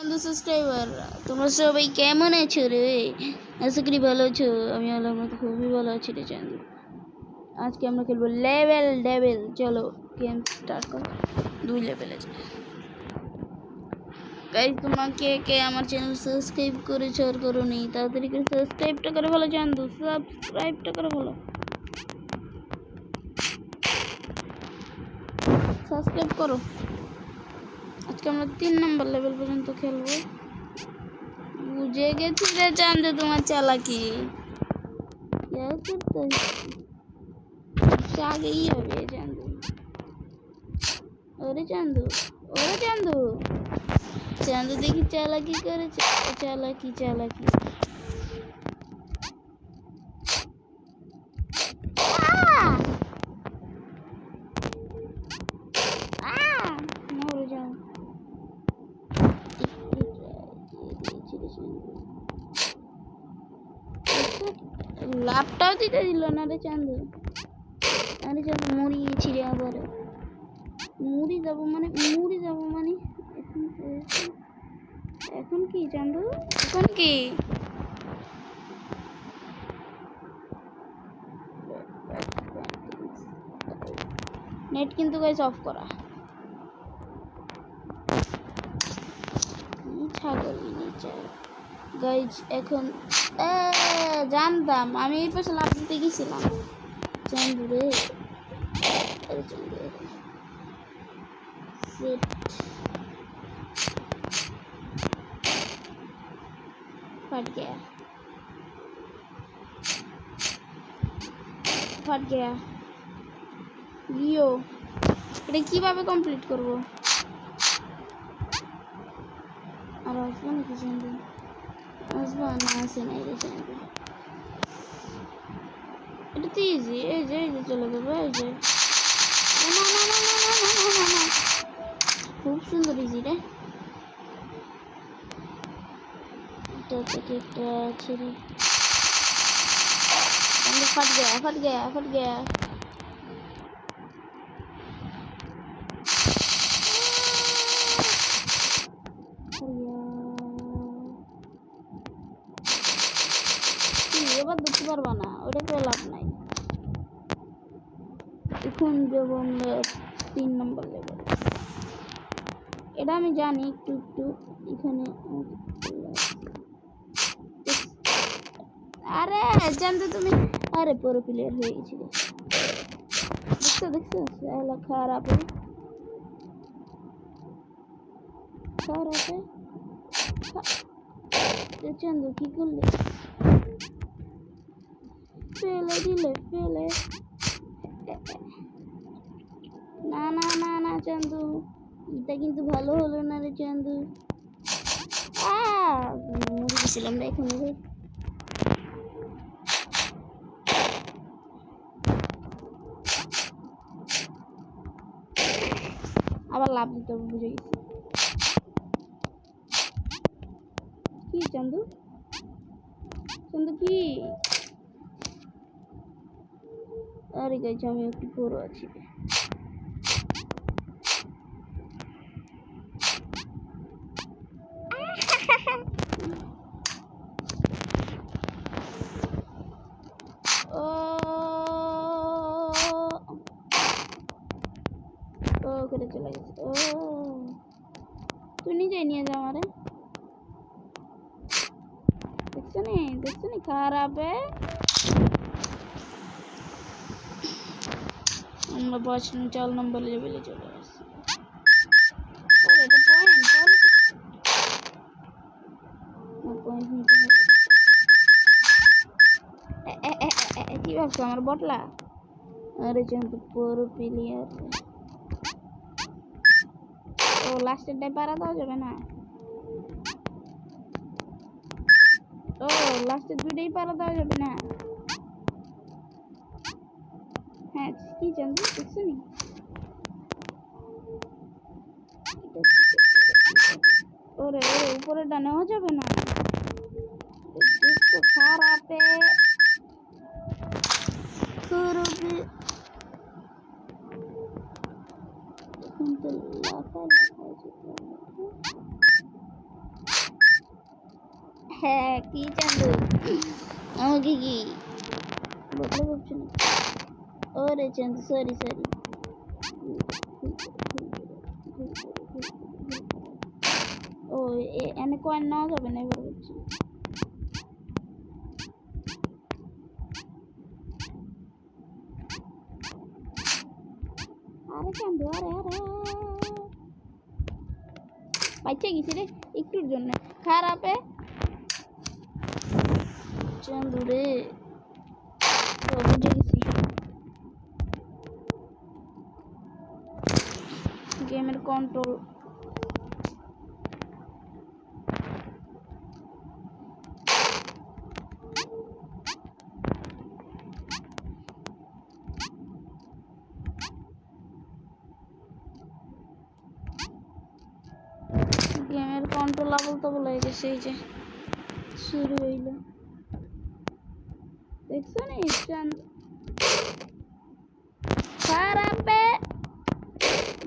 Subscriber তোমরা সবাই কেমন আছো রে? আশা করি ভালো আছো। আমি আল্লাহর মতো খুবই ভালো আছি রে চান্দু। আজকে আমরা খেলবো লেভেল ডেভিল। চলো গেম স্টার্ট করো। 2 লেভেল আছে গাইস। তোমরা কে কে আমার চ্যানেল সাবস্ক্রাইব করেছো আর করোনি তাড়াতাড়ি করে সাবস্ক্রাইবটা করে বলো চান্দু। সাবস্ক্রাইবটা করে বলো। সাবস্ক্রাইব করো। আজকে আমরা 3 নম্বর লেভেল পর্যন্ত খেলবো। বুঝে গেছি রে চান্দু তোমার চালাকি। क्या करता है আগেই হবে চান্দু। ওরে চান্দু, ওরে চান্দু, চান্দু দেখি চালাকি করেছে। চালাকি চালাকি মরে যাও। লাভটাও দিতে দিল না রে চান্দু। আরে চান্দু মরে গেছি রে আবার। মুড়ি যাবো মানে এখন কি চান্দু? এখন কি নেট কিন্তু গাইস অফ করা। ছাগল নিচে গাইস এখন জানতাম আমি এই পাশে লাভ দিতে গেছিলাম চান্দু রে। फट गया লিও। এটা কিভাবে কমপ্লিট করব? আর আসবো নাকি চান্দু? আসবো না, আসে নাই রে চান্দু। এটা তো ইজি। এই যে চলে যাবো। এই যে না খুব সুন্দর ইজি রে। এটা থেকে একটা ছেড়ে फट गया এবার দেখতে পারবা না, ওটা তো লাভ নাই। এখন যাব আমরা 3 নম্বর লেভেল। এটা আমি জানি একটু এখানে। আরে জানতো তুমি? আরে পুরো প্লেয়ার হয়ে গেছিল। দেখছো সালা খারাপ চান্দু কি করলে? ফেলে না চান্দু, এটা কিন্তু ভালো হলো না রে চান্দু। মরে গেছিলাম রে এখন। আবার লাভ দিতে হবে, বুঝে গেছি। কি চান্দু কি? আরে গাইস আমি একটু পুরো আছি। করে চলে গেছে। তুই নিজেই নিয়ে যা আমারে। দেখছো নি খারাপ। আমরা 4 নম্বর লেভেলে চলে আসছি। এটা পয়েন্ট তাহলে পয়েন্ট নিতে হবে। কি ভাবছো আমার বটলা? আরে কিন্তু পুরো প্লেয়ার। ও লাস্টের টাই পারা দেওয়া যাবে না। ও লাস্টের 2টাই পারা দেওয়া যাবে না। হ্যাঁ কি চান্দু দেখছো নি? ওরে উপরে নেওয়া যাবে না। খারাপ এখন তো লাফা কি চান্দু আমাকে কি বদলে ভাবছো না? ওরে চান্দু সরি সরি। ও এনে কয়েন নেওয়া যাবে না এবার হচ্ছে। আরে চান্দু আরে আরে বাচ্চা গেছি রে একটুর জন্য খারাপে চান্দু রে বুঝে গেছি গেমের কন্ট্রোল আবল তাবল হয়ে গেছে এই যে শুরু হইল দেখছো নি খারাপে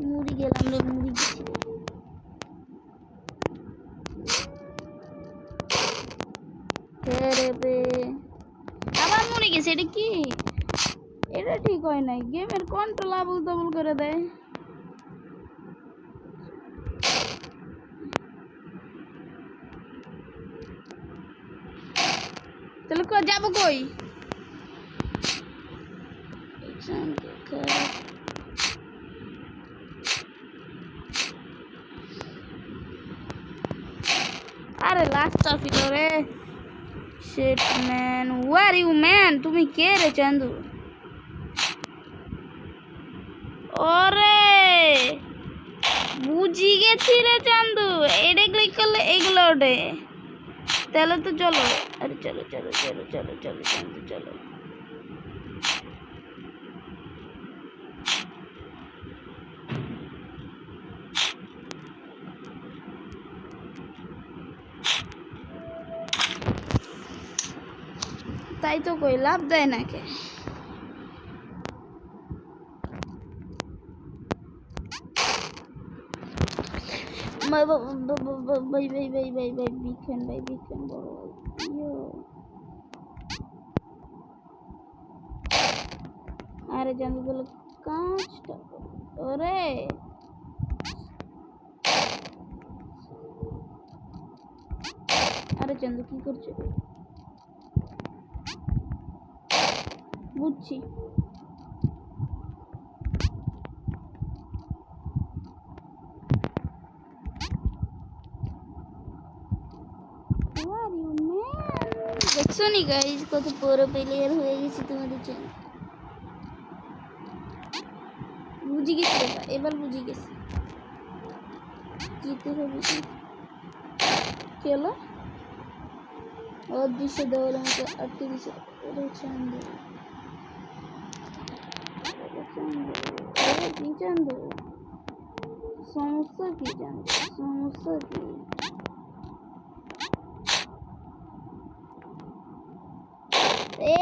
মুড়ি গেলাম রে মুড়ি গেছি খারাপে আবার মুড়ি গেছে এটা কি এটা ঠিক হয় নাই গেমের কন্ট্রোল আবল তাবল করে দেয় তাহলে কই যাব কই আরে লাস্টটা ছিল রে shit man who're you man তুমি কে রে চান্দু ওরে বুঝি গেছি রে চান্দু এটা ক্লিক করলে এগুলো ওঠে তাহলে তো চলো আরে চলো চলো চলো চলো চলো চান্দু চলো তাই তো কই লাভ দেয় না কে ভাই ভাই ভাই ভাই ভাই ভাই বিখান বড় ইয়ো আরে জানু বলে কাজটা ওরে আরে চন্দু কি করছে বুঝছি দেখছো নি গাইজ কত বড় প্লেয়ার হয়ে গেছি তোমাদের জন্য বুঝে গেছি এবার বুঝে গেছি জিতে হবে কি হলো অদৃশ্য দেওয়ালের মতো আটকে দিছে চান্দু কি চান্দু সমস্যা কি চান্দু সমস্যা কি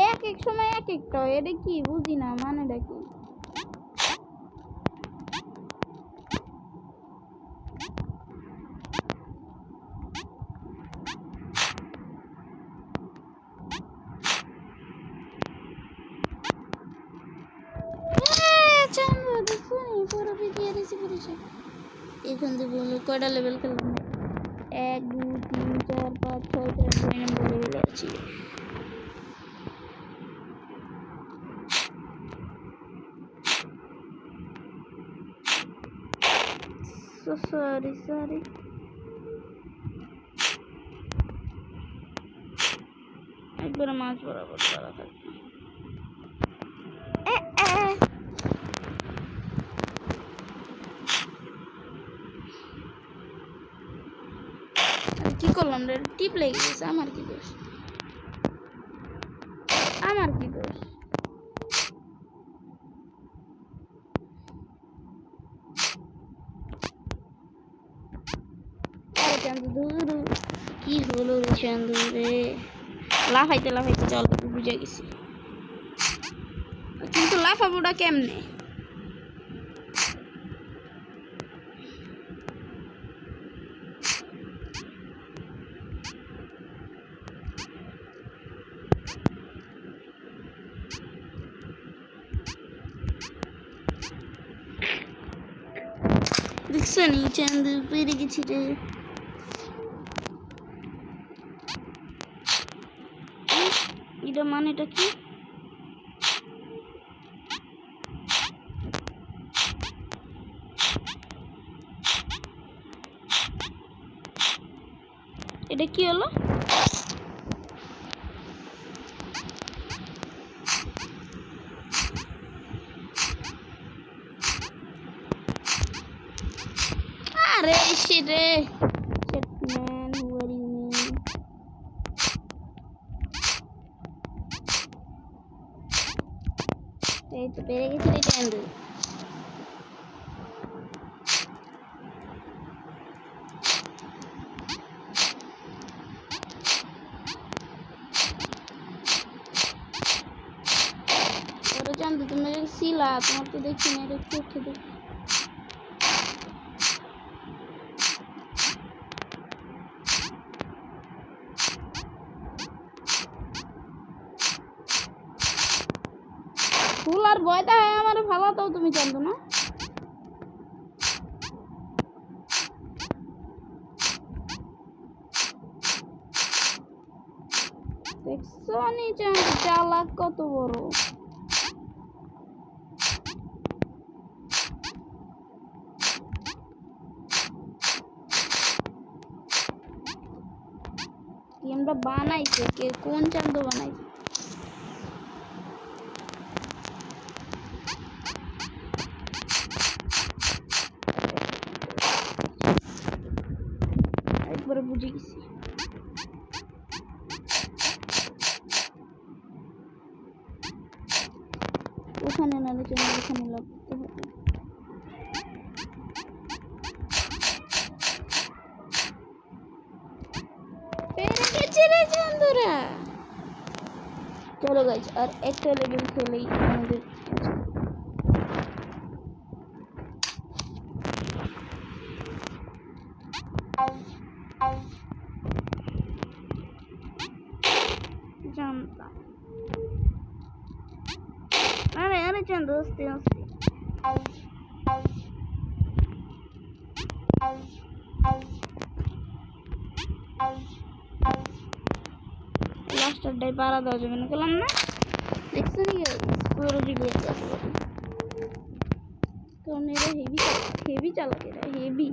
এক এক সময় এক একটা এটা কি বুঝি না মানেটা কি এখান থেকে বললো কয়টা লেভেল খেললাম 1 2 3 4 5 6 2 নম্বর লেভেলে আছি সরি একবার মাছ বরাবর করা থাকবে কি করলাম রে টিপ লেগে গেছে আমার কি দোষ আরে চান্দু ধুরু কি হলো রে চান্দু রে লাফাইতে চল বুঝে গেছি কিন্তু লাফাবোটা কেমনে দেখছো নি চান্দু পেরে গেছি রে। এটা মানেটা কি? এটা কি হলো? আরে শিট রে, shit man, who are you man? এই তো পেরে গেছি রে চান্দু। চান্দু তোমরা যে ছিলা, তোমার তো দেখছি না, এটা চোখে দেখি। ফুল আর ভয়টা হয় আমার ভালো, তাও তুমি জানতো না। দেখছো নি চালাক কত বড়। গেমটা বানাইছে কে? কোন চান্দু বানাইছে? একবারে বুঝে গেছি। ওখানে না রে চান্দু, ওখানে লাগতে হবে। পেরে গেছে রে চান্দুরা। চলো গাইস, আর একটা লেভেল খেলেই আমাদের জানতাম। আরে আরে চান্দু, আস্তে আস্তে। লাস্টারটাই পারা দেওয়া যাবে না, গেলাম না। দেখছো নি পুরো ভিডিও কারণ এরা হেভি হেভি চালাক, এরা হেভি।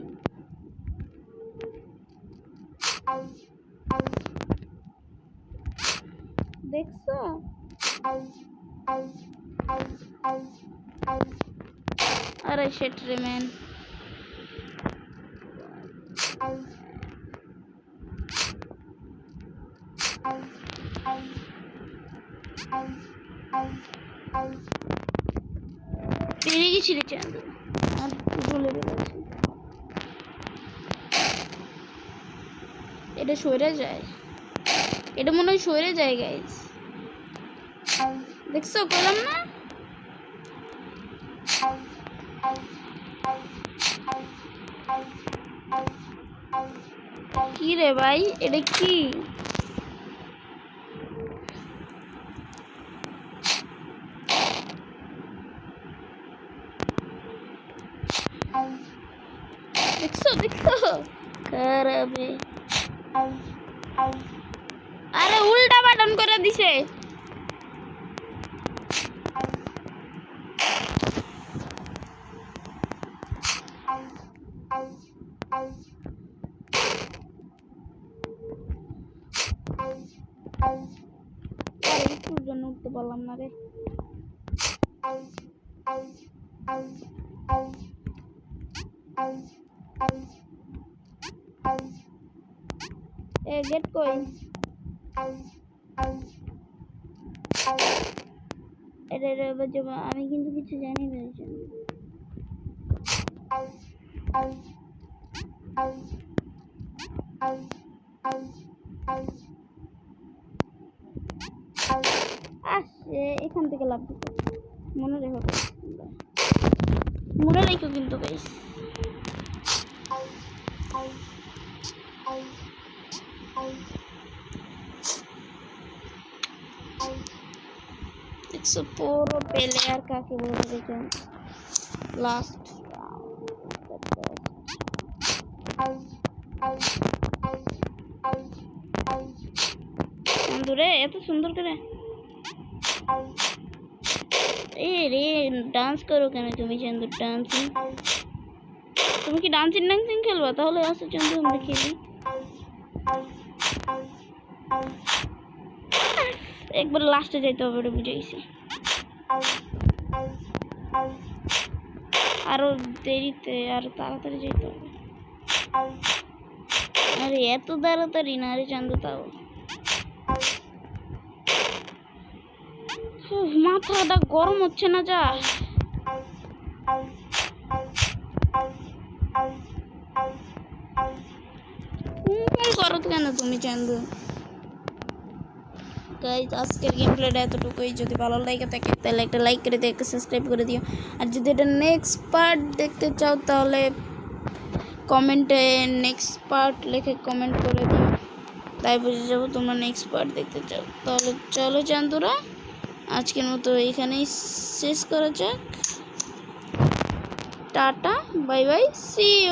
দেখছো? আরে শিট রে ম্যান। পেরে গেছি রে চান্দু, আর দুটো লেভেল আছে। এটা সরে যায়, এটা মনে হয় সরে যায় গাইস। দেখছো পেলাম না? কি রে ভাই, এটা কি? দেখছো দেখছো খারাপে। আরে উল্টা বাটন করে দিছে। একটুর জন্য উঠতে পারলাম না রে। এ গেট কই? এটা আমি কিন্তু কিছু জানি না। আসছে এখান থেকে লাভ দিতে মনে রেখো, মনে রেখো কিন্তু গাইস। দেখছো পুরো প্লেয়ার কাকে বলে দেখেন। লাস্ট চান্দু রে এত সুন্দর করে এ রে ডান্স করো কেন তুমি চান্দু? ডান্সিং তুমি কি ডান্সিং খেলবা? তাহলে আসো চান্দু আমরা খেলি। একবার লাস্টে যাইতে হবে, ওটা বুঝাইছি। আরো দেরিতে আরো তাড়াতাড়ি যেতে হবে। আরে এত তাড়াতাড়ি না রে চান্দু, তাও মাথাটা গরম হচ্ছে না যা। করো কেন তুমি চান্দু? গাইস আজকের গেম প্লেটা এতটুকুই। যদি ভালো লাগে থাকে তাহলে একটা লাইক করে দিও, একটা সাবস্ক্রাইব করে দিও। আর যদি এটা নেক্সট পার্ট দেখতে চাও তাহলে কমেন্টে নেক্সট পার্ট লিখে কমেন্ট করে দিও, তাই বুঝে যাবো তোমরা নেক্সট পার্ট দেখতে চাও। তাহলে চলো চান্দুরা, আজকের মতো এখানেই শেষ করা যাক। Tata bye bye, see you.